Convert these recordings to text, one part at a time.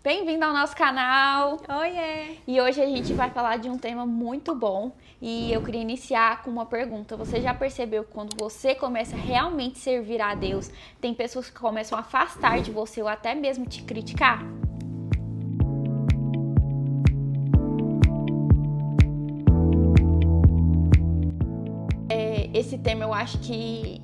Bem-vindo ao nosso canal! Oiê! E hoje a gente vai falar de um tema muito bom e eu queria iniciar com uma pergunta. Você já percebeu que quando você começa a realmente servir a Deus, tem pessoas que começam a afastar de você ou até mesmo te criticar? Esse tema eu acho que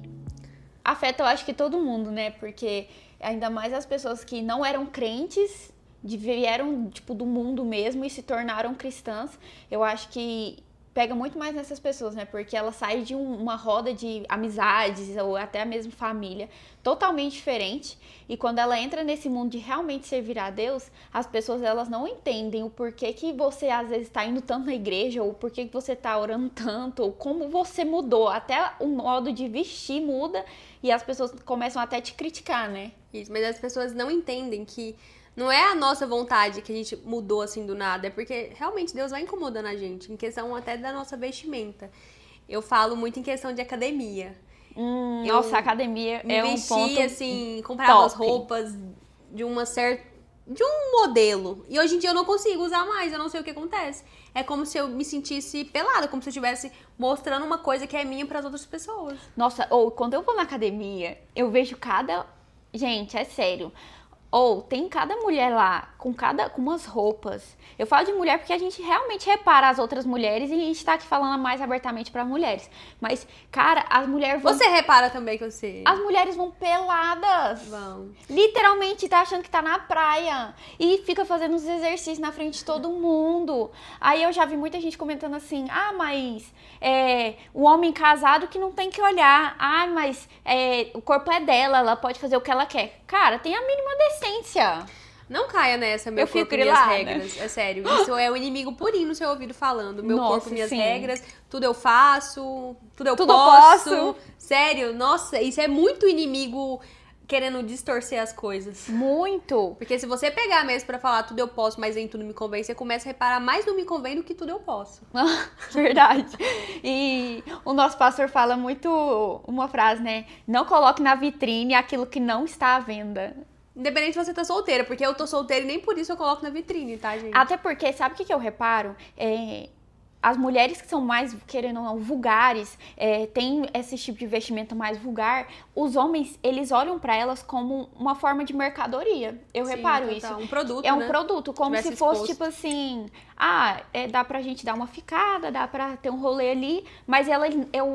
afeta, todo mundo, né? Porque ainda mais as pessoas que não eram crentes, vieram, do mundo mesmo e se tornaram cristãs. Eu acho que pega muito mais nessas pessoas, né? Porque ela sai de uma roda de amizades ou até mesmo família totalmente diferente. E quando ela entra nesse mundo de realmente servir a Deus, as pessoas elas não entendem o porquê que você às vezes está indo tanto na igreja, ou porquê que você está orando tanto, ou como você mudou. Até o modo de vestir muda e as pessoas começam até a te criticar, né? Isso, mas as pessoas não entendem que não é a nossa vontade que a gente mudou assim do nada, é porque realmente Deus vai incomodando a gente, em questão até da nossa vestimenta. Eu falo muito em questão de academia. Nossa, a academia é um ponto assim, comprava as top. roupas de um modelo. E hoje em dia eu não consigo usar mais, eu não sei o que acontece. É como se eu me sentisse pelada, como se eu estivesse mostrando uma coisa que é minha para as outras pessoas. Nossa, ou quando eu vou na academia, eu vejo cada... Gente, é sério. Ou tem cada mulher lá com umas roupas. Eu falo de mulher porque a gente realmente repara as outras mulheres e a gente tá aqui falando mais abertamente pra mulheres. Mas, cara, as mulheres vão... Você repara também que eu sei. As mulheres vão peladas. Vão. Literalmente tá achando que tá na praia. E fica fazendo os exercícios na frente de todo mundo. Aí eu já vi muita gente comentando assim, mas o homem casado que não tem que olhar. Mas o corpo é dela, ela pode fazer o que ela quer. Cara, tem a mínima decência. Não caia nessa, meu eu corpo, fico minhas grilada. regras. É sério. Isso é o inimigo purinho no seu ouvido falando. Meu Nossa, corpo, minhas sim. regras. Tudo eu faço. Tudo eu Tudo posso. eu posso. Sério. Nossa, isso é muito inimigo querendo distorcer as coisas. Muito. Porque se você pegar mesmo pra falar tudo eu posso, mas nem tudo me convém, você começa a reparar mais no me convém do que tudo eu posso. Verdade. E o nosso pastor fala muito uma frase, né? Não coloque na vitrine aquilo que não está à venda. Independente se você tá solteira, porque eu tô solteira e nem por isso eu coloco na vitrine, tá, gente? Até porque, sabe o que eu reparo? As mulheres que são mais, querendo ou não, vulgares, tem esse tipo de vestimenta mais vulgar, os homens, eles olham pra elas como uma forma de mercadoria. Eu reparo total. isso. Um produto, É um né? produto, como se fosse tipo assim, dá pra gente dar uma ficada, dá pra ter um rolê ali, mas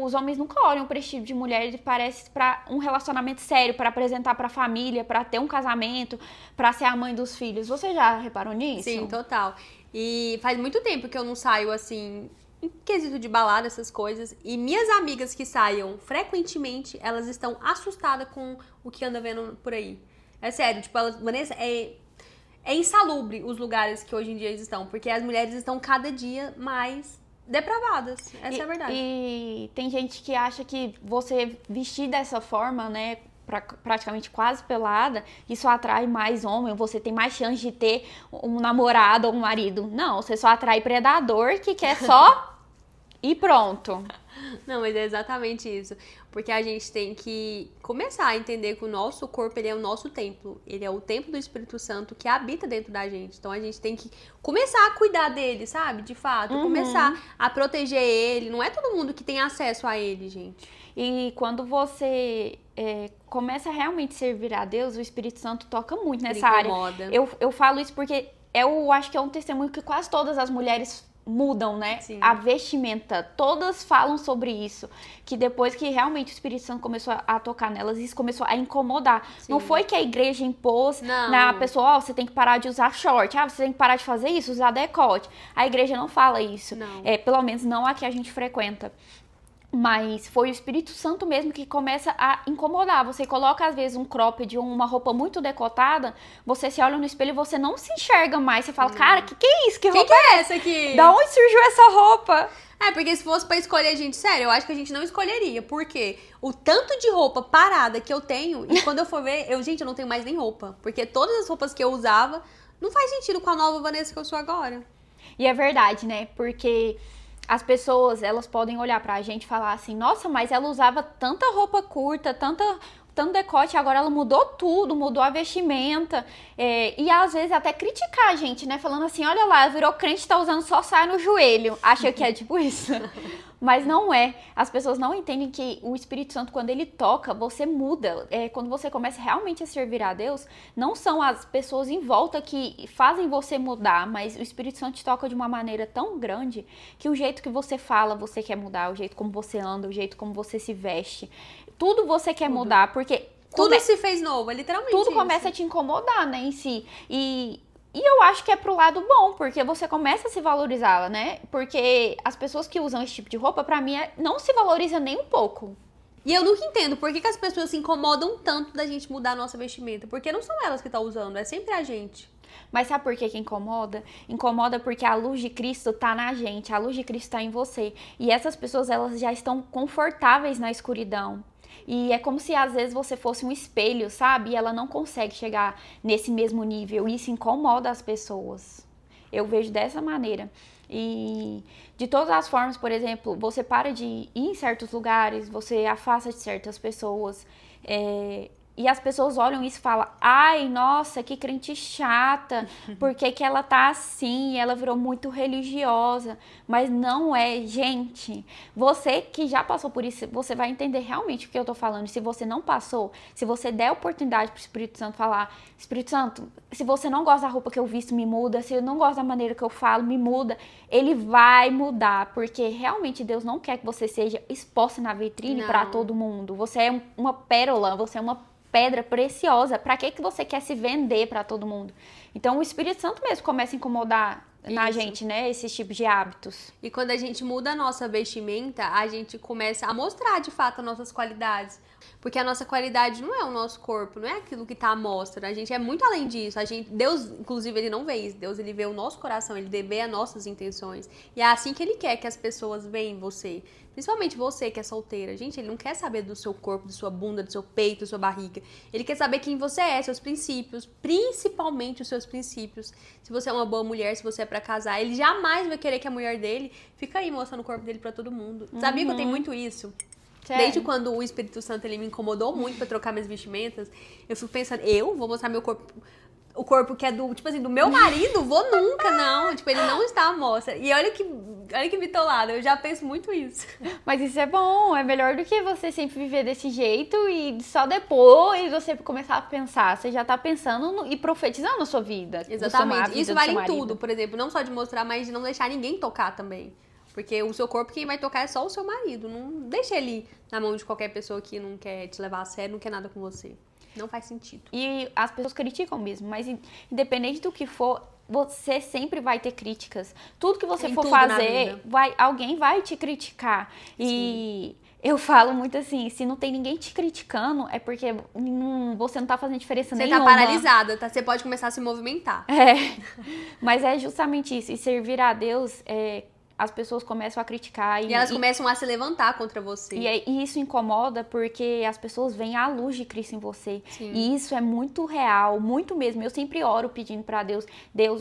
os homens nunca olham pra esse tipo de mulher, ele parece pra um relacionamento sério, pra apresentar pra família, pra ter um casamento, pra ser a mãe dos filhos. Você já reparou nisso? Sim, total. E faz muito tempo que eu não saio, assim, em quesito de balada, essas coisas. E minhas amigas que saiam frequentemente, elas estão assustadas com o que anda vendo por aí. É sério, tipo, Vanessa, é insalubre os lugares que hoje em dia eles estão. Porque as mulheres estão cada dia mais depravadas. Essa é a verdade. E tem gente que acha que você vestir dessa forma, né, praticamente quase pelada, isso atrai mais homem, você tem mais chance de ter um namorado ou um marido. Não, você só atrai predador que quer só e pronto. Não, mas é exatamente isso. Porque a gente tem que começar a entender que o nosso corpo, ele é o nosso templo. Ele é o templo do Espírito Santo que habita dentro da gente. Então a gente tem que começar a cuidar dele, sabe? De fato. Começar a proteger ele. Não é todo mundo que tem acesso a ele, gente. E quando você começa a realmente servir a Deus, o Espírito Santo toca muito nessa área. Eu falo isso porque eu acho que é um testemunho que quase todas as mulheres mudam, né? Sim. A vestimenta, todas falam sobre isso, que depois que realmente o Espírito Santo começou a tocar nelas, isso começou a incomodar. Sim. Não foi que a igreja impôs Não. na pessoa, você tem que parar de usar short, você tem que parar de fazer isso, usar decote. A igreja não fala isso. Não. Pelo menos não a que a gente frequenta. Mas foi o Espírito Santo mesmo que começa a incomodar. Você coloca, às vezes, um cropped ou uma roupa muito decotada, você se olha no espelho e você não se enxerga mais. Você fala, cara, que é isso? Que roupa é essa aqui? Da onde surgiu essa roupa? Porque se fosse pra escolher, gente, sério, eu acho que a gente não escolheria. Porque o tanto de roupa parada que eu tenho, e quando eu for ver, eu não tenho mais nem roupa. Porque todas as roupas que eu usava, não faz sentido com a nova Vanessa que eu sou agora. E é verdade, né? Porque as pessoas, elas podem olhar pra gente e falar assim, nossa, mas ela usava tanta roupa curta, tanto tanto decote, agora ela mudou tudo, mudou a vestimenta. E às vezes até criticar a gente, né? Falando assim, olha lá, ela virou crente, tá usando só saia no joelho. Acha que é tipo isso. Mas não é. As pessoas não entendem que o Espírito Santo, quando ele toca, você muda. Quando você começa realmente a servir a Deus, não são as pessoas em volta que fazem você mudar, mas o Espírito Santo te toca de uma maneira tão grande que o jeito que você fala, você quer mudar, o jeito como você anda, o jeito como você se veste, tudo você quer mudar, porque tudo se fez novo, é literalmente tudo isso. começa a te incomodar, né, em si. E eu acho que é pro lado bom, porque você começa a se valorizar, né? Porque as pessoas que usam esse tipo de roupa, pra mim, não se valoriza nem um pouco. E eu nunca entendo por que as pessoas se incomodam tanto da gente mudar a nossa vestimenta. Porque não são elas que estão usando, é sempre a gente. Mas sabe por que incomoda? Incomoda porque a luz de Cristo tá na gente, a luz de Cristo tá em você. E essas pessoas, elas já estão confortáveis na escuridão. E é como se às vezes você fosse um espelho, sabe? E ela não consegue chegar nesse mesmo nível. E isso incomoda as pessoas. Eu vejo dessa maneira. E de todas as formas, por exemplo, você para de ir em certos lugares, você afasta de certas pessoas. E as pessoas olham isso e falam, ai, nossa, que crente chata, por que que ela tá assim? Ela virou muito religiosa. Mas não é, gente. Você que já passou por isso, você vai entender realmente o que eu tô falando. Se você não passou, se você der oportunidade pro Espírito Santo falar, Espírito Santo, se você não gosta da roupa que eu visto, me muda. Se eu não gosto da maneira que eu falo, me muda. Ele vai mudar, porque realmente Deus não quer que você seja exposta na vitrine para todo mundo. Você é uma pérola, você é uma pedra preciosa. Pra que você quer se vender pra todo mundo? Então o Espírito Santo mesmo começa a incomodar na gente, né? Esses tipos de hábitos. E quando a gente muda a nossa vestimenta, a gente começa a mostrar de fato as nossas qualidades. Porque a nossa qualidade não é o nosso corpo, não é aquilo que tá à mostra. A gente é muito além disso. Deus, inclusive, ele não vê isso. Deus, ele vê o nosso coração, ele vê as nossas intenções. E é assim que ele quer que as pessoas veem você. Principalmente você que é solteira. Gente, ele não quer saber do seu corpo, da sua bunda, do seu peito, da sua barriga. Ele quer saber quem você é, seus princípios, principalmente os seus princípios. Se você é uma boa mulher, se você é pra casar, ele jamais vai querer que a mulher dele fique aí mostrando o corpo dele pra todo mundo. Sabia que eu tenho muito isso? Sério? Desde quando o Espírito Santo ele me incomodou muito pra trocar minhas vestimentas, eu fico pensando, eu vou mostrar meu corpo, o corpo que é do, tipo assim, do meu marido? Vou nunca, não. Tipo, ele não está à mostra. E olha que bitolada, eu já penso muito isso. Mas isso é bom, é melhor do que você sempre viver desse jeito e só depois você começar a pensar. Você já tá pensando e profetizando na sua vida. Exatamente. Isso vale em tudo, por exemplo, não só de mostrar, mas de não deixar ninguém tocar também. Porque o seu corpo, quem vai tocar é só o seu marido. Não deixa ele na mão de qualquer pessoa que não quer te levar a sério, não quer nada com você. Não faz sentido. E as pessoas criticam mesmo, mas independente do que for, você sempre vai ter críticas. Tudo que você for fazer, alguém vai te criticar. E eu falo muito assim, se não tem ninguém te criticando, é porque você não tá fazendo diferença nenhuma. Você tá paralisada, tá? Você pode começar a se movimentar. Mas é justamente isso. E servir a Deus, as pessoas começam a criticar. E elas começam a se levantar contra você. E isso incomoda porque as pessoas veem a luz de Cristo em você. Sim. E isso é muito real, muito mesmo. Eu sempre oro pedindo pra Deus,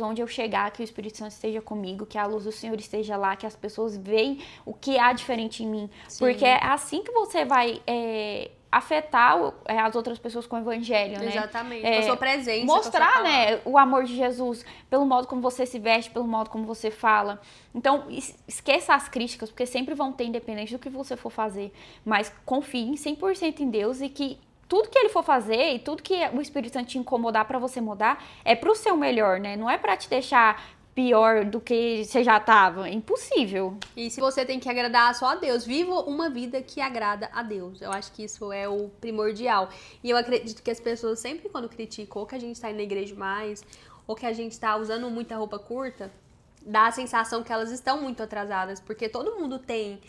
onde eu chegar, que o Espírito Santo esteja comigo, que a luz do Senhor esteja lá, que as pessoas veem o que há diferente em mim. Sim. Porque é assim que você vai afetar as outras pessoas com o evangelho, né? Exatamente, com a sua presença. Mostrar, né, o amor de Jesus pelo modo como você se veste, pelo modo como você fala. Então, esqueça as críticas, porque sempre vão ter, independente do que você for fazer. Mas confie em 100% em Deus e que tudo que ele for fazer e tudo que o Espírito Santo te incomodar pra você mudar é pro seu melhor, né? Não é pra te deixar pior do que você já tava. É impossível. E se você tem que agradar só a Deus, viva uma vida que agrada a Deus. Eu acho que isso é o primordial. E eu acredito que as pessoas sempre quando criticam ou que a gente tá indo na igreja mais, ou que a gente tá usando muita roupa curta, dá a sensação que elas estão muito atrasadas, porque todo mundo tem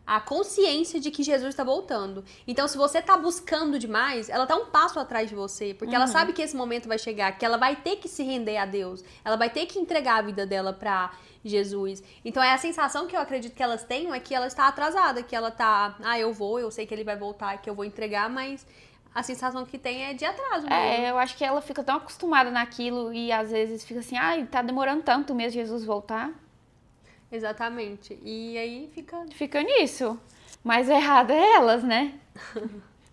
a consciência de que Jesus está voltando. Então, se você tá buscando demais, ela tá um passo atrás de você, porque ela sabe que esse momento vai chegar, que ela vai ter que se render a Deus, ela vai ter que entregar a vida dela pra Jesus. Então, é a sensação que eu acredito que elas tenham é que ela está atrasada, que ela tá, eu sei que ele vai voltar, que eu vou entregar, mas a sensação que tem é de atraso mesmo. Eu acho que ela fica tão acostumada naquilo e às vezes fica assim, tá demorando tanto mesmo Jesus voltar. Exatamente. E aí fica nisso. Mas o errado é elas, né?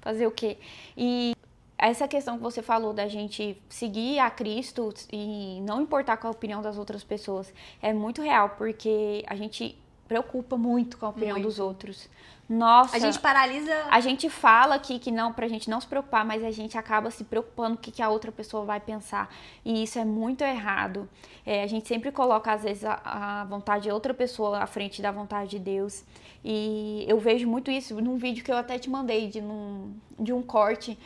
Fazer o quê? E essa questão que você falou da gente seguir a Cristo e não importar com a opinião das outras pessoas é muito real, porque a gente preocupa muito com a opinião dos outros. Nossa, A gente paralisa. a gente fala aqui que não, pra gente não se preocupar, mas a gente acaba se preocupando com o que a outra pessoa vai pensar. E isso é muito errado. A gente sempre coloca, às vezes, a vontade de outra pessoa à frente da vontade de Deus. E eu vejo muito isso num vídeo que eu até te mandei, de um corte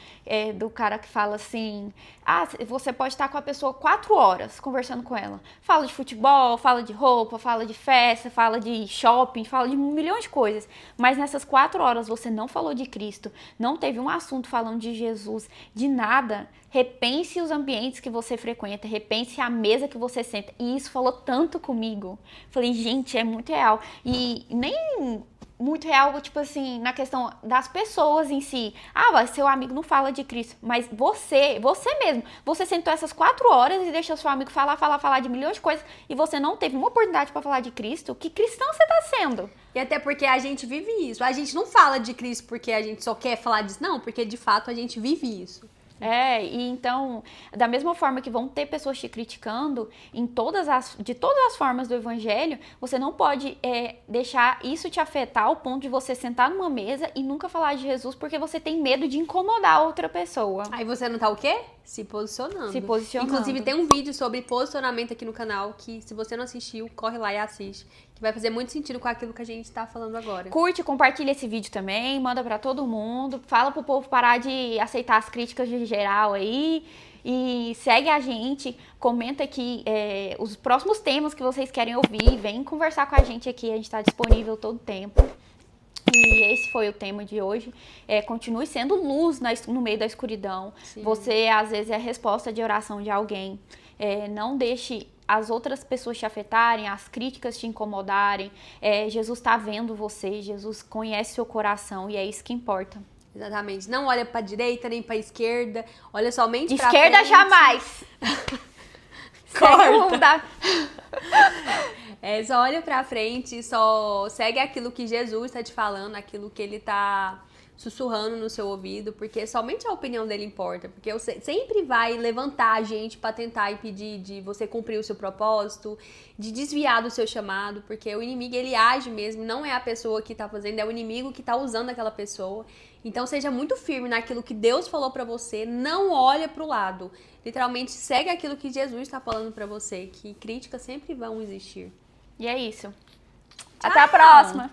do cara que fala assim: ah, você pode estar com a pessoa 4 horas conversando com ela. Fala de futebol, fala de roupa, fala de festa, fala de shopping, fala de 1 milhão de coisas. Mas nessas 4 horas você não falou de Cristo, não teve um assunto falando de Jesus, de nada. Repense os ambientes que você frequenta, repense a mesa que você senta. E isso falou tanto comigo. Falei, gente, é muito real. E nem muito real, tipo assim, na questão das pessoas em si. Ah, seu amigo não fala de Cristo, mas você mesmo, você sentou essas 4 horas e deixou seu amigo falar de milhões de coisas e você não teve uma oportunidade pra falar de Cristo. Que cristão você tá sendo? E até porque a gente vive isso. A gente não fala de Cristo porque a gente só quer falar disso, não, porque de fato a gente vive isso. E então, da mesma forma que vão ter pessoas te criticando de todas as formas do evangelho, você não pode deixar isso te afetar ao ponto de você sentar numa mesa e nunca falar de Jesus porque você tem medo de incomodar outra pessoa. Aí você não tá o quê? Se posicionando. Se posicionando. Inclusive tem um vídeo sobre posicionamento aqui no canal que se você não assistiu, corre lá e assiste. Que vai fazer muito sentido com aquilo que a gente tá falando agora. Curte, compartilha esse vídeo também, manda pra todo mundo, fala pro povo parar de aceitar as críticas de geral aí e segue a gente, comenta aqui os próximos temas que vocês querem ouvir, vem conversar com a gente aqui, a gente tá disponível todo tempo. E esse foi o tema de hoje. Continue sendo luz no meio da escuridão. Sim. Você, às vezes, é a resposta de oração de alguém. Não deixe as outras pessoas te afetarem, as críticas te incomodarem. Jesus está vendo você, Jesus conhece seu coração e é isso que importa. Exatamente. Não olha pra direita nem pra esquerda, olha somente pra Esquerda frente. jamais! Corta! Só olha pra frente, só segue aquilo que Jesus tá te falando, aquilo que ele tá sussurrando no seu ouvido, porque somente a opinião dele importa, porque sempre vai levantar a gente pra tentar impedir de você cumprir o seu propósito, de desviar do seu chamado, porque o inimigo ele age mesmo, não é a pessoa que tá fazendo, é o inimigo que tá usando aquela pessoa. Então seja muito firme naquilo que Deus falou pra você, não olha pro lado. Literalmente segue aquilo que Jesus tá falando pra você, que críticas sempre vão existir. E é isso. Tchau. Até a próxima!